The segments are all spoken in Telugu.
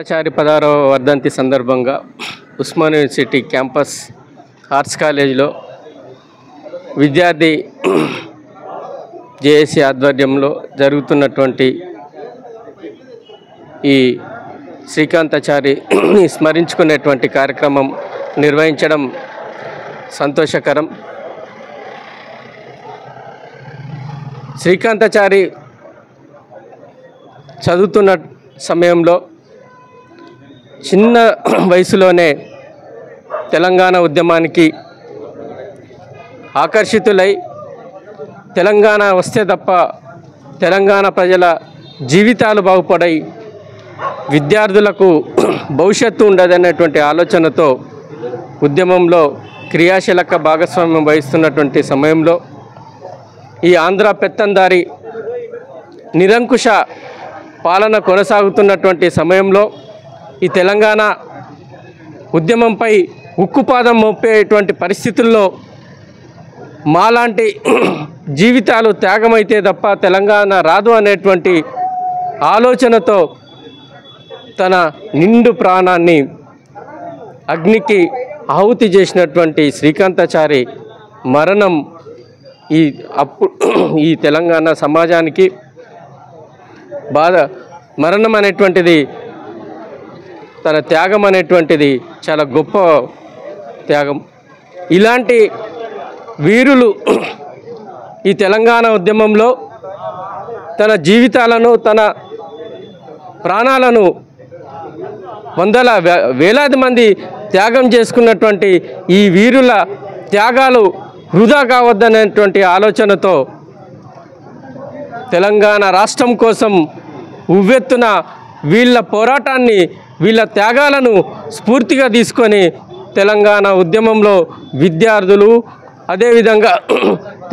శ్రీకాంతాచారి 16వ వర్ధంతి సందర్భంగా ఉస్మానియా యూనివర్సిటీ క్యాంపస్ ఆర్ట్స్ కాలేజీలో విద్యార్థి జేఏసీ ఆధ్వర్యంలో జరుగుతున్నటువంటి ఈ శ్రీకాంతాచారిని స్మరించుకునేటువంటి కార్యక్రమం నిర్వహించడం సంతోషకరం. శ్రీకాంతాచారి చదువుతున్న సమయంలో చిన్న వయసులోనే తెలంగాణ ఉద్యమానికి ఆకర్షితులై తెలంగాణ వస్తే తప్ప తెలంగాణ ప్రజల జీవితాలు బాగుపడాయి, విద్యార్థులకు భవిష్యత్తు ఉండదనేటువంటి ఆలోచనతో ఉద్యమంలో క్రియాశీలక భాగస్వామ్యం వహిస్తున్నటువంటి సమయంలో ఈ ఆంధ్ర పెత్తందారి నిరంకుశ పాలన కొనసాగుతున్నటువంటి సమయంలో ఈ తెలంగాణ ఉద్యమంపై ఉక్కుపాదం మోపేటువంటి పరిస్థితుల్లో మాలాంటి జీవితాలు త్యాగమైతే తప్ప తెలంగాణ రాదు అనేటువంటి ఆలోచనతో తన నిండు ప్రాణాన్ని అగ్నికి ఆహుతి చేసినటువంటి శ్రీకాంతాచారి మరణం ఈ తెలంగాణ సమాజానికి మరణం అనేటువంటిది, తన త్యాగం అనేటువంటిది చాలా గొప్ప త్యాగం. ఇలాంటి వీరులు ఈ తెలంగాణ ఉద్యమంలో తన జీవితాలను, తన ప్రాణాలను వేలాది మంది త్యాగం చేసుకున్నటువంటి ఈ వీరుల త్యాగాలు వృధా కావద్దనేటువంటి ఆలోచనతో తెలంగాణ రాష్ట్రం కోసం ఉవ్వెత్తున వీళ్ళ పోరాటాన్ని, వీళ్ళ త్యాగాలను స్ఫూర్తిగా తీసుకొని తెలంగాణ ఉద్యమంలో విద్యార్థులు, అదేవిధంగా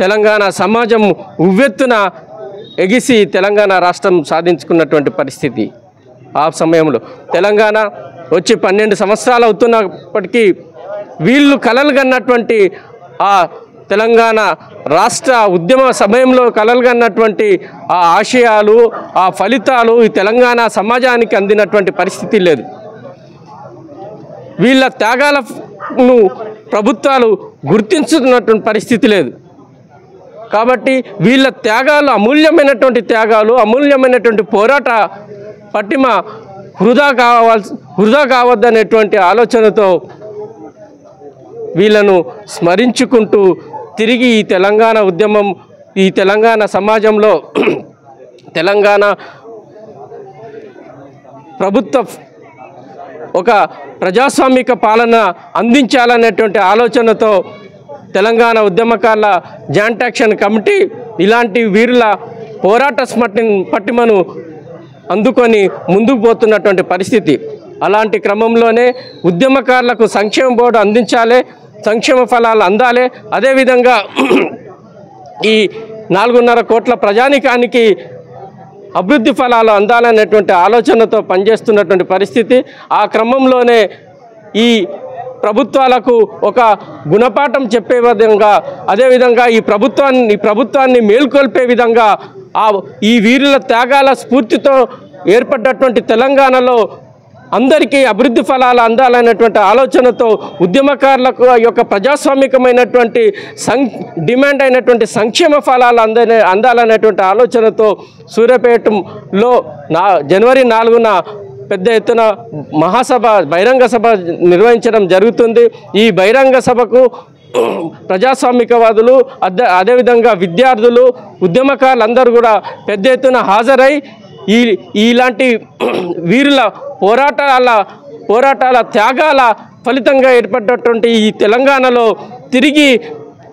తెలంగాణ సమాజం ఉవ్వెత్తున ఎగిసి తెలంగాణ రాష్ట్రం సాధించుకున్నటువంటి పరిస్థితి. ఆ సమయంలో తెలంగాణ వచ్చి 12 సంవత్సరాలు అవుతున్నప్పటికీ వీళ్ళు కలలు కన్నటువంటి ఆ తెలంగాణ రాష్ట్ర ఉద్యమ సమయంలో కలలుగన్నటువంటి ఆ ఆశయాలు, ఆ ఫలితాలు ఈ తెలంగాణ సమాజానికి అందినటువంటి పరిస్థితి లేదు. వీళ్ళ త్యాగాలను ప్రభుత్వాలు గుర్తించుతున్నటువంటి పరిస్థితి లేదు. కాబట్టి వీళ్ళ త్యాగాలు అమూల్యమైనటువంటి పోరాట పటిమ వృధా కావద్దనేటువంటి ఆలోచనతో వీళ్ళను స్మరించుకుంటూ తిరిగి ఈ తెలంగాణ ఉద్యమం, ఈ తెలంగాణ సమాజంలో తెలంగాణ ప్రభుత్వ ఒక ప్రజాస్వామిక పాలన అందించాలనేటువంటి ఆలోచనతో తెలంగాణ ఉద్యమకారుల జాయింట్ యాక్షన్ కమిటీ ఇలాంటి వీరుల పోరాట పటిమను అందుకొని ముందుకు పోతున్నటువంటి పరిస్థితి. అలాంటి క్రమంలోనే ఉద్యమకారులకు సంక్షేమ బోర్డు అందించాలి, సంక్షేమ ఫలాలు అందాలి, అదేవిధంగా ఈ 4.5 కోట్ల ప్రజానికానికి అభివృద్ధి ఫలాలు అందాలనేటువంటి ఆలోచనతో పనిచేస్తున్నటువంటి పరిస్థితి. ఆ క్రమంలోనే ఈ ప్రభుత్వాలకు ఒక గుణపాఠం చెప్పే విధంగా, అదేవిధంగా ఈ ప్రభుత్వాన్ని మేల్కొల్పే విధంగా ఈ వీరుల త్యాగాల స్ఫూర్తితో ఏర్పడ్డటువంటి తెలంగాణలో అందరికీ అభివృద్ధి ఫలాలు అందాలనేటువంటి ఆలోచనతో ఉద్యమకారులకు యొక్క ప్రజాస్వామికమైనటువంటి డిమాండ్ అయినటువంటి సంక్షేమ ఫలాలు అందాలనేటువంటి ఆలోచనతో సూర్యాపేటలో జనవరి 4న పెద్ద ఎత్తున మహాసభ, బహిరంగ సభ నిర్వహించడం జరుగుతుంది. ఈ బహిరంగ సభకు ప్రజాస్వామికవాదులు, అదేవిధంగా విద్యార్థులు, ఉద్యమకారులు కూడా పెద్ద ఎత్తున హాజరై ఇలాంటి వీరుల పోరాటాల త్యాగాల ఫలితంగా ఏర్పడ్డటువంటి ఈ తెలంగాణలో తిరిగి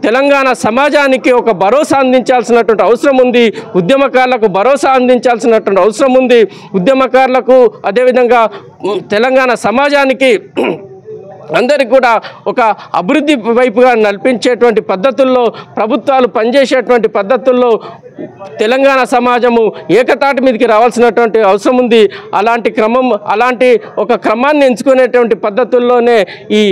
తెలంగాణ సమాజానికి ఒక భరోసా అందించాల్సినటువంటి అవసరం ఉంది. ఉద్యమకారులకు భరోసా అందించాల్సినటువంటి అవసరం ఉంది. ఉద్యమకారులకు, అదేవిధంగా తెలంగాణ సమాజానికి అందరికీ కూడా ఒక అభివృద్ధి వైపుగా నడిపించేటువంటి పద్ధతుల్లో, ప్రభుత్వాలు పనిచేసేటువంటి పద్ధతుల్లో తెలంగాణ సమాజము ఏకతాటి మీదకి రావాల్సినటువంటి అవసరం ఉంది. అలాంటి ఒక క్రమాన్ని ఎంచుకునేటువంటి పద్ధతుల్లోనే ఈ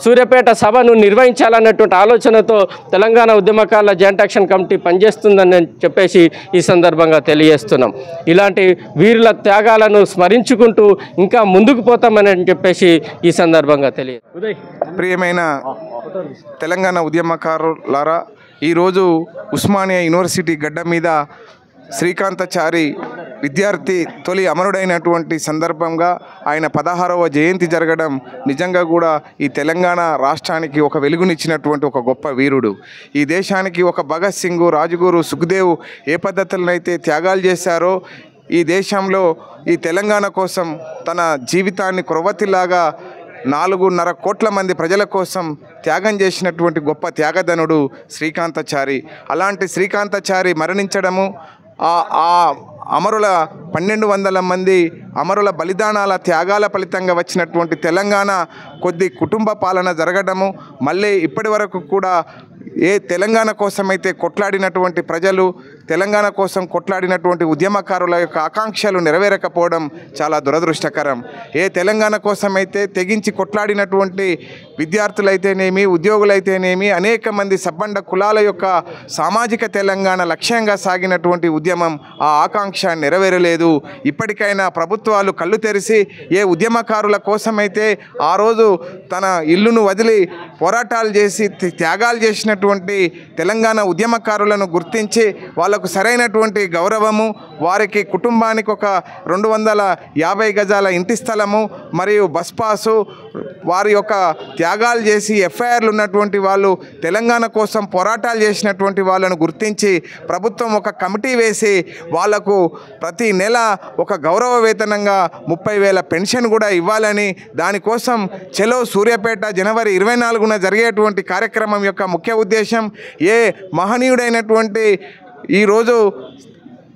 సూర్యాపేట సభను నిర్వహించాలన్నటువంటి ఆలోచనతో తెలంగాణ ఉద్యమకారుల జాయింట్ యాక్షన్ కమిటీ పనిచేస్తుందని చెప్పేసి ఈ సందర్భంగా తెలియజేస్తున్నాం. ఇలాంటి వీరుల త్యాగాలను స్మరించుకుంటూ ఇంకా ముందుకు పోతామని చెప్పేసి ఈ సందర్భంగా ప్రియమైన తెలంగాణ ఉద్యమకారులారా, ఈరోజు ఉస్మానియా యూనివర్సిటీ గడ్డ మీద శ్రీకాంతాచారి విద్యార్థి తొలి అమరుడైనటువంటి సందర్భంగా ఆయన 16వ జయంతి జరగడం నిజంగా కూడా ఈ తెలంగాణ రాష్ట్రానికి ఒక వెలుగునిచ్చినటువంటి ఒక గొప్ప వీరుడు. ఈ దేశానికి ఒక భగత్ సింగ్, రాజ్గురు, సుఖ్దేవ్ ఏ పద్ధతులనైతే త్యాగాలు చేశారో ఈ దేశంలో ఈ తెలంగాణ కోసం తన జీవితాన్ని క్రొవ్వతిలాగా 4.5 కోట్ల మంది ప్రజల కోసం త్యాగం చేసినటువంటి గొప్ప త్యాగధనుడు శ్రీకాంతాచారి. అలాంటి శ్రీకాంతాచారి మరణించడము, ఆ అమరుల 1200 మంది అమరుల బలిదానాల త్యాగాల ఫలితంగా వచ్చినటువంటి తెలంగాణ కొద్ది కుటుంబ పాలన జరగడము, మళ్ళీ ఇప్పటి వరకు కూడా ఏ తెలంగాణ కోసమైతే కొట్లాడినటువంటి ప్రజలు, తెలంగాణ కోసం కొట్లాడినటువంటి ఉద్యమకారుల యొక్క ఆకాంక్షలు నెరవేరకపోవడం చాలా దురదృష్టకరం. ఏ తెలంగాణ కోసమైతే తెగించి కొట్లాడినటువంటి విద్యార్థులైతేనేమి, ఉద్యోగులైతేనేమి, అనేక మంది సబ్బండ కులాల యొక్క సామాజిక తెలంగాణ లక్ష్యంగా సాగినటువంటి ఉద్యమం ఆ ఆకాంక్ష నెరవేరలేదు. ఇప్పటికైనా ప్రభుత్వాలు కళ్ళు తెరిచి ఏ ఉద్యమకారుల కోసమైతే ఆ రోజు తన ఇల్లును వదిలి పోరాటాలు చేసి త్యాగాలు చేసినటువంటి తెలంగాణ ఉద్యమకారులను గుర్తించి వాళ్లకు సరైనటువంటి గౌరవము, వారికి కుటుంబానికి ఒక 250 గజాల ఇంటి స్థలము మరియు బస్ పాసు, వారి యొక్క త్యాగాలు చేసి ఎఫ్ఐఆర్లు ఉన్నటువంటి వాళ్ళు, తెలంగాణ కోసం పోరాటాలు చేసినటువంటి వాళ్ళను గుర్తించి ప్రభుత్వం ఒక కమిటీ వేసి వాళ్లకు ప్రతి నెల ఒక గౌరవ వేతనంగా 30,000 పెన్షన్ కూడా ఇవ్వాలని, దానికోసం చలో సూర్యాపేట జనవరి 24న జరిగేటువంటి కార్యక్రమం యొక్క ముఖ్య ఉద్దేశం ఏ మహనీయుడైనటువంటి ఈరోజు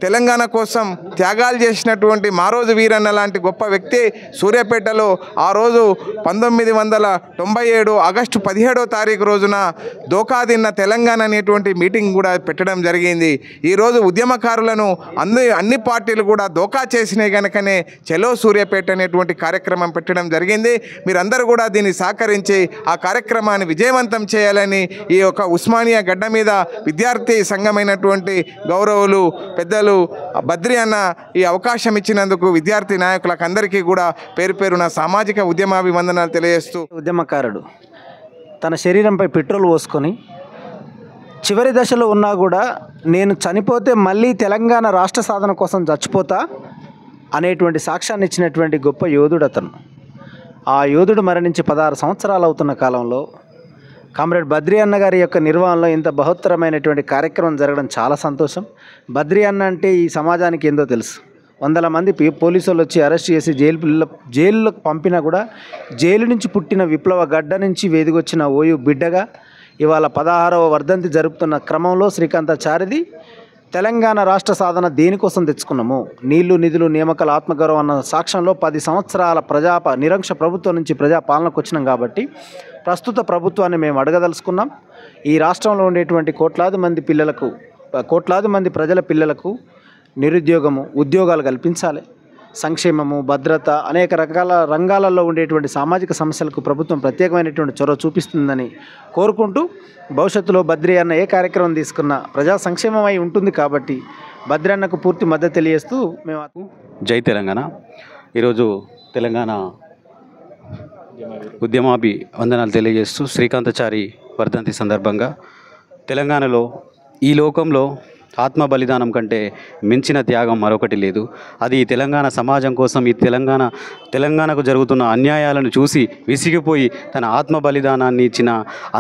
తెలంగాణ కోసం త్యాగాలు చేసినటువంటి మారోజు వీరన్న లాంటి గొప్ప వ్యక్తి సూర్యాపేటలో ఆ రోజు 1997 ఆగస్టు 17వ తారీఖు రోజున దోకాదిన్న తెలంగాణ అనేటువంటి మీటింగ్ కూడా పెట్టడం జరిగింది. ఈరోజు ఉద్యమకారులను అన్ని పార్టీలు కూడా దోకా చేసినాయి కనుకనే చలో సూర్యాపేట అనేటువంటి కార్యక్రమం పెట్టడం జరిగింది. మీరందరూ కూడా దీన్ని సహకరించి ఆ కార్యక్రమాన్ని విజయవంతం చేయాలని ఈ యొక్క ఉస్మానియా గడ్డ మీద విద్యార్థి సంఘమైనటువంటి గౌరవులు పెద్దలు బద్రి అన్న ఈ అవకాశం ఇచ్చినందుకు విద్యార్థి నాయకులకు అందరికీ కూడా పేరు పేరున సామాజిక ఉద్యమాభివందనాలు తెలియజేస్తూ, ఉద్యమకారుడు తన శరీరంపై పెట్రోల్ పోసుకొని చివరి దశలో ఉన్నా కూడా నేను చనిపోతే మళ్ళీ తెలంగాణ రాష్ట్ర సాధన కోసం చచ్చిపోతా అనేటువంటి సాక్ష్యాన్ని ఇచ్చినటువంటి గొప్ప యోధుడు అతను. ఆ యోధుడు మరణించి 16 సంవత్సరాలు అవుతున్న కాలంలో కామ్రేడ్ బద్రి అన్న గారి యొక్క నిర్వహణలో ఇంత బహుత్తరమైనటువంటి కార్యక్రమం జరగడం చాలా సంతోషం. బద్రి అన్న అంటే ఈ సమాజానికి ఏందో తెలుసు. 100 మంది పోలీసులు వచ్చి అరెస్ట్ చేసి జైలులోకి పంపినా కూడా జైలు నుంచి పుట్టిన విప్లవ గడ్డ నుంచి వేదికొచ్చిన ఓయూ బిడ్డగా ఇవాళ 16వ వర్ధంతి జరుపుతున్న క్రమంలో శ్రీకాంతాచారిది తెలంగాణ రాష్ట్ర సాధన దేనికోసం తెచ్చుకున్నాము, నీళ్లు, నిధులు, నియామకాల ఆత్మగౌరవం అన్న సాక్ష్యంలో 10 సంవత్సరాల నిరంకుశ ప్రభుత్వం నుంచి ప్రజాపాలనకు వచ్చినాం. కాబట్టి ప్రస్తుత ప్రభుత్వాన్ని మేము అడగదలుచుకున్నాం. ఈ రాష్ట్రంలో ఉండేటువంటి కోట్లాది మంది ప్రజల పిల్లలకు నిరుద్యోగము, ఉద్యోగాలు కల్పించాలి. సంక్షేమము, భద్రత, అనేక రకాల రంగాలలో ఉండేటువంటి సామాజిక సమస్యలకు ప్రభుత్వం ప్రత్యేకమైనటువంటి చొరవ చూపిస్తుందని కోరుకుంటూ, భవిష్యత్తులో బద్రి అన్న ఏ కార్యక్రమం తీసుకున్నా ప్రజా సంక్షేమమై ఉంటుంది కాబట్టి బద్రి అన్నకు పూర్తి మద్దతు తెలియజేస్తూ మేము జై తెలంగాణ. ఈరోజు తెలంగాణ వందనాలు తెలియజేస్తూ శ్రీకాంతాచారి వర్ధంతి సందర్భంగా తెలంగాణలో ఈ లోకంలో ఆత్మ బలిదానం కంటే మించిన త్యాగం మరొకటి లేదు. అది ఈ తెలంగాణ సమాజం కోసం, ఈ తెలంగాణకు జరుగుతున్న అన్యాయాలను చూసి విసిగిపోయి తన ఆత్మ బలిదానాన్ని ఇచ్చిన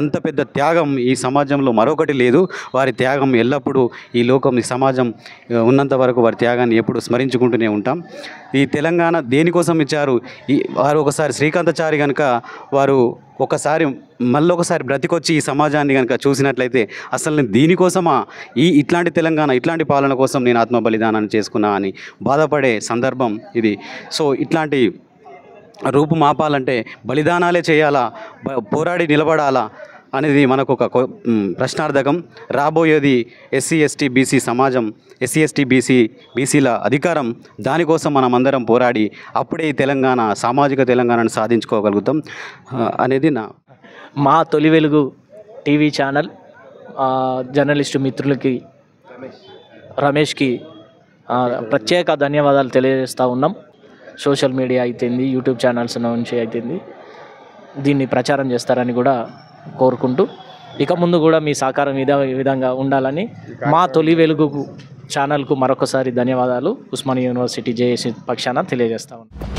అంత పెద్ద త్యాగం ఈ సమాజంలో మరొకటి లేదు. వారి త్యాగం ఎల్లప్పుడూ ఈ సమాజం ఉన్నంత వరకు వారి త్యాగాన్ని ఎప్పుడు స్మరించుకుంటూనే ఉంటాం. ఈ తెలంగాణ దేనికోసం ఇచ్చారు, వారు ఒకసారి శ్రీకాంతాచారి కనుక వారు మళ్ళొకసారి బ్రతికొచ్చి ఈ సమాజాన్ని కనుక చూసినట్లయితే అసలు నేను దీనికోసమా, ఇట్లాంటి తెలంగాణ, ఇట్లాంటి పాలన కోసం నేను ఆత్మ బలిదానాన్ని చేసుకున్నా అని బాధపడే సందర్భం ఇది. సో ఇట్లాంటి రూపు మాపాలంటే బలిదానాలే చేయాలా, పోరాడి నిలబడాలా అనేది మనకు ఒక ప్రశ్నార్థకం. రాబోయేది ఎస్సీ ఎస్టీ బీసీ సమాజం, ఎస్సీ ఎస్టీ బీసీల అధికారం. దానికోసం మనం అందరం పోరాడి అప్పుడే ఈ సామాజిక తెలంగాణను సాధించుకోగలుగుతాం అనేది నా మా తొలి వెలుగు టీవీ ఛానల్ జర్నలిస్టు మిత్రులకి రమేష్కి ప్రత్యేక ధన్యవాదాలు తెలియజేస్తూ ఉన్నాం. సోషల్ మీడియా అయితేంది, యూట్యూబ్ ఛానల్స్ నుంచి అయితేంది దీన్ని ప్రచారం చేస్తారని కూడా కోరుకుంటూ, ఇక ముందు కూడా మీ సహకారం ఈ విధంగా ఉండాలని మా తొలి వెలుగు ఛానల్కు మరొకసారి ధన్యవాదాలు ఉస్మానియా యూనివర్సిటీ జేఏసీ పక్షాన తెలియజేస్తా ఉన్నాం.